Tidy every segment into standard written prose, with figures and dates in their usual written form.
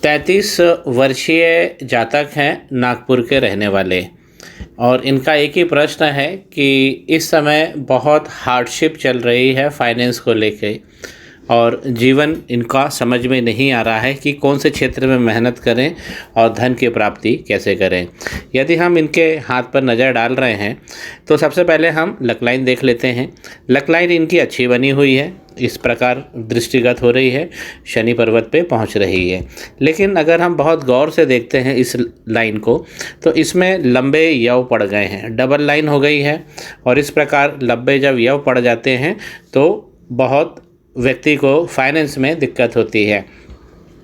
33 वर्षीय जातक हैं, नागपुर के रहने वाले। और इनका एक ही प्रश्न है कि इस समय बहुत हार्डशिप चल रही है फाइनेंस को लेके, और जीवन इनका समझ में नहीं आ रहा है कि कौन से क्षेत्र में मेहनत करें और धन की प्राप्ति कैसे करें। यदि हम इनके हाथ पर नज़र डाल रहे हैं तो सबसे पहले हम लक लाइन देख लेते हैं। लक लाइन इनकी अच्छी बनी हुई है, इस प्रकार दृष्टिगत हो रही है, शनि पर्वत पे पहुंच रही है। लेकिन अगर हम बहुत गौर से देखते हैं इस लाइन को तो इसमें लंबे यव पड़ गए हैं, डबल लाइन हो गई है। और इस प्रकार लंबे जब यव पड़ जाते हैं तो बहुत व्यक्ति को फाइनेंस में दिक्कत होती है,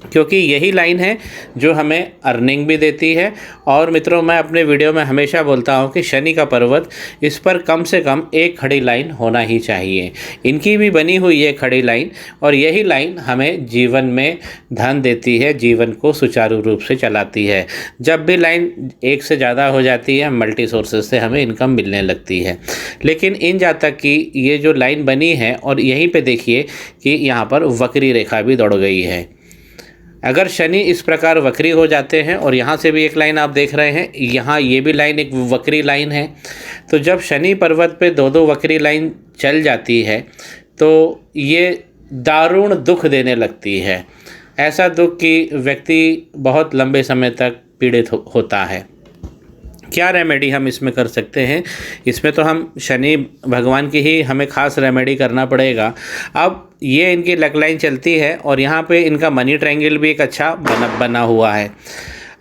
क्योंकि यही लाइन है जो हमें अर्निंग भी देती है। और मित्रों, मैं अपने वीडियो में हमेशा बोलता हूं कि शनि का पर्वत, इस पर कम से कम एक खड़ी लाइन होना ही चाहिए। इनकी भी बनी हुई है खड़ी लाइन, और यही लाइन हमें जीवन में धन देती है, जीवन को सुचारू रूप से चलाती है। जब भी लाइन एक से ज़्यादा हो जाती है, मल्टी सोर्सेज से हमें इनकम मिलने लगती है। लेकिन इन जातक की ये जो लाइन बनी है, और यहीं पर देखिए कि यहाँ पर वक्री रेखा भी दौड़ गई है। अगर शनि इस प्रकार वक्री हो जाते हैं, और यहाँ से भी एक लाइन आप देख रहे हैं, यहाँ ये भी लाइन एक वक्री लाइन है, तो जब शनि पर्वत पे दो वक्री लाइन चल जाती है तो ये दारुण दुख देने लगती है। ऐसा दुख कि व्यक्ति बहुत लंबे समय तक पीड़ित होता है। क्या रेमेडी हम इसमें कर सकते हैं? इसमें तो हम शनि भगवान की ही हमें खास रेमेडी करना पड़ेगा। अब ये इनकी लक लाइन चलती है, और यहाँ पे इनका मनी ट्रायंगल भी एक अच्छा बना हुआ है।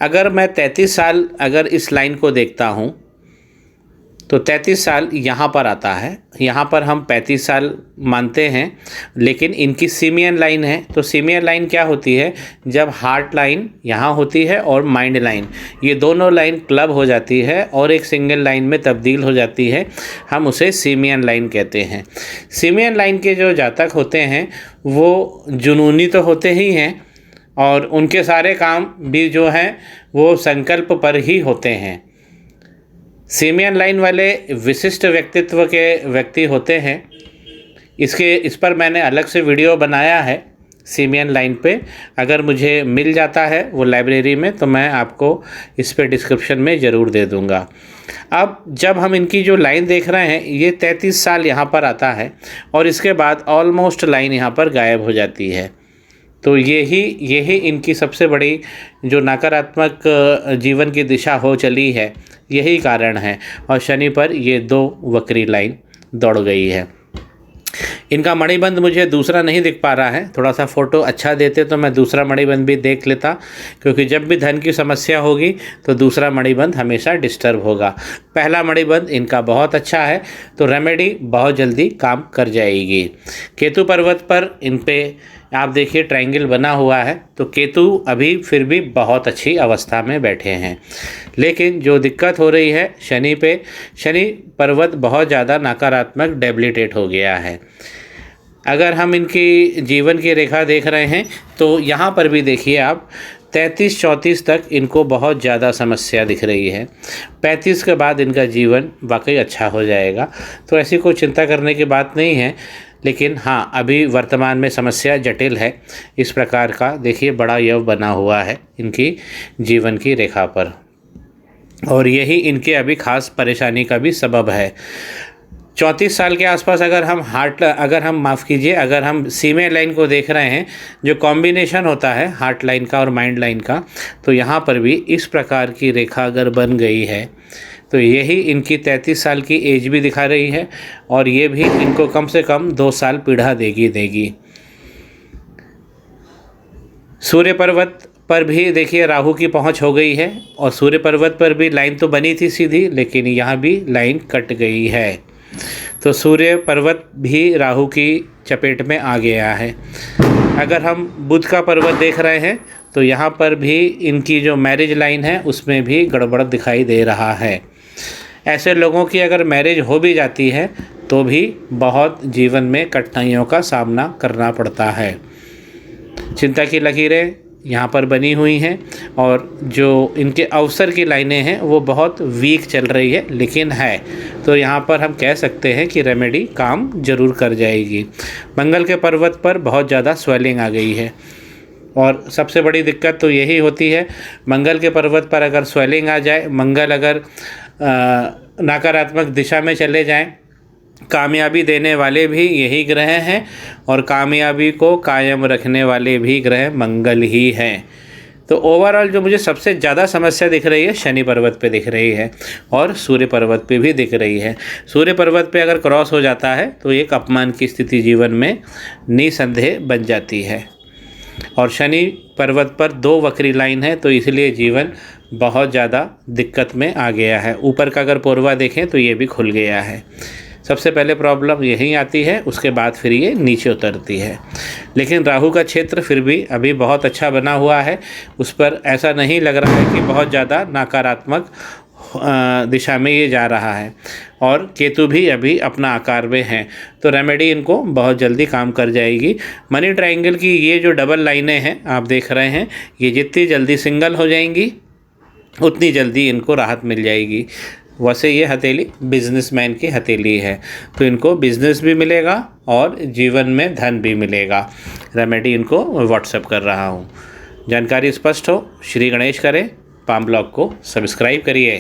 अगर मैं 33 साल अगर इस लाइन को देखता हूँ तो 33 साल यहाँ पर आता है, यहाँ पर हम 35 साल मानते हैं। लेकिन इनकी सीमियन लाइन है, तो सीमियन लाइन क्या होती है? जब हार्ट लाइन यहाँ होती है और माइंड लाइन, ये दोनों लाइन क्लब हो जाती है और एक सिंगल लाइन में तब्दील हो जाती है, हम उसे सीमियन लाइन कहते हैं। सीमियन लाइन के जो जातक होते हैं वो जुनूनी तो होते ही हैं, और उनके सारे काम भी जो हैं वो संकल्प पर ही होते हैं। सीमियन लाइन वाले विशिष्ट व्यक्तित्व के व्यक्ति होते हैं। इस पर मैंने अलग से वीडियो बनाया है सीमियन लाइन पे। अगर मुझे मिल जाता है वो लाइब्रेरी में तो मैं आपको इस पे डिस्क्रिप्शन में ज़रूर दे दूँगा। अब जब हम इनकी जो लाइन देख रहे हैं, ये 33 साल यहाँ पर आता है, और इसके बाद ऑलमोस्ट लाइन यहाँ पर गायब हो जाती है। तो यही इनकी सबसे बड़ी जो नकारात्मक जीवन की दिशा हो चली है, यही कारण है। और शनि पर ये 2 वक्री लाइन दौड़ गई है। इनका मणिबंध मुझे दूसरा नहीं दिख पा रहा है, थोड़ा सा फ़ोटो अच्छा देते तो मैं दूसरा मणिबंध भी देख लेता, क्योंकि जब भी धन की समस्या होगी तो दूसरा मणिबंध हमेशा डिस्टर्ब होगा। पहला मणिबंध इनका बहुत अच्छा है, तो रेमेडी बहुत जल्दी काम कर जाएगी। केतु पर्वत पर इन पे आप देखिए ट्रायंगल बना हुआ है, तो केतु अभी फिर भी बहुत अच्छी अवस्था में बैठे हैं। लेकिन जो दिक्कत हो रही है शनि पे, शनि पर्वत बहुत ज़्यादा नकारात्मक डेबिलिटेट हो गया है। अगर हम इनकी जीवन की रेखा देख रहे हैं तो यहाँ पर भी देखिए आप 33-34 तक इनको बहुत ज़्यादा समस्या दिख रही है। 35 के बाद इनका जीवन वाकई अच्छा हो जाएगा, तो ऐसी कोई चिंता करने की बात नहीं है। लेकिन हाँ, अभी वर्तमान में समस्या जटिल है। इस प्रकार का देखिए बड़ा यव बना हुआ है इनकी जीवन की रेखा पर, और यही इनके अभी खास परेशानी का भी सबब है। 34 साल के आसपास अगर हम सीमियन लाइन को देख रहे हैं, जो कॉम्बिनेशन होता है हार्ट लाइन का और माइंड लाइन का, तो यहाँ पर भी इस प्रकार की रेखा अगर बन गई है तो यही इनकी 33 साल की एज भी दिखा रही है, और ये भी इनको कम से कम 2 साल पीड़ा देगी। सूर्य पर्वत पर भी देखिए राहु की पहुंच हो गई है, और सूर्य पर्वत पर भी लाइन तो बनी थी सीधी, लेकिन यहाँ भी लाइन कट गई है। तो सूर्य पर्वत भी राहु की चपेट में आ गया है। अगर हम बुध का पर्वत देख रहे हैं तो यहाँ पर भी इनकी जो मैरिज लाइन है उसमें भी गड़बड़ दिखाई दे रहा है। ऐसे लोगों की अगर मैरिज हो भी जाती है तो भी बहुत जीवन में कठिनाइयों का सामना करना पड़ता है। चिंता की लकीरें यहाँ पर बनी हुई हैं, और जो इनके अवसर की लाइनें हैं वो बहुत वीक चल रही है, लेकिन है। तो यहाँ पर हम कह सकते हैं कि रेमेडी काम जरूर कर जाएगी। मंगल के पर्वत पर बहुत ज़्यादा स्वेलिंग आ गई है। और सबसे बड़ी दिक्कत तो यही होती है, मंगल के पर्वत पर अगर स्वेलिंग आ जाए, मंगल अगर नकारात्मक दिशा में चले जाएं, कामयाबी देने वाले भी यही ग्रह हैं और कामयाबी को कायम रखने वाले भी ग्रह मंगल ही हैं। तो ओवरऑल जो मुझे सबसे ज़्यादा समस्या दिख रही है शनि पर्वत पे दिख रही है और सूर्य पर्वत पे भी दिख रही है। सूर्य पर्वत पे अगर क्रॉस हो जाता है तो एक अपमान की स्थिति जीवन में निसंदेह बन जाती है। और शनि पर्वत पर 2 वक्री लाइन है, तो इसलिए जीवन बहुत ज़्यादा दिक्कत में आ गया है। ऊपर का अगर पूर्वा देखें तो ये भी खुल गया है। सबसे पहले प्रॉब्लम यहीं आती है, उसके बाद फिर ये नीचे उतरती है। लेकिन राहु का क्षेत्र फिर भी अभी बहुत अच्छा बना हुआ है, उस पर ऐसा नहीं लग रहा है कि बहुत ज़्यादा नकारात्मक दिशा में ये जा रहा है। और केतु भी अभी अपना आकार में है, तो रेमेडी इनको बहुत जल्दी काम कर जाएगी। मनी ट्रायंगल की ये जो डबल लाइनें हैं आप देख रहे हैं, ये जितनी जल्दी सिंगल हो जाएंगी उतनी जल्दी इनको राहत मिल जाएगी। वैसे ये हथेली बिजनेसमैन की हथेली है, तो इनको बिजनेस भी मिलेगा और जीवन में धन भी मिलेगा। रेमेडी इनको व्हाट्सएप कर रहा हूँ। जानकारी स्पष्ट हो, श्री गणेश करें। पाम ब्लॉग को सब्सक्राइब करिए।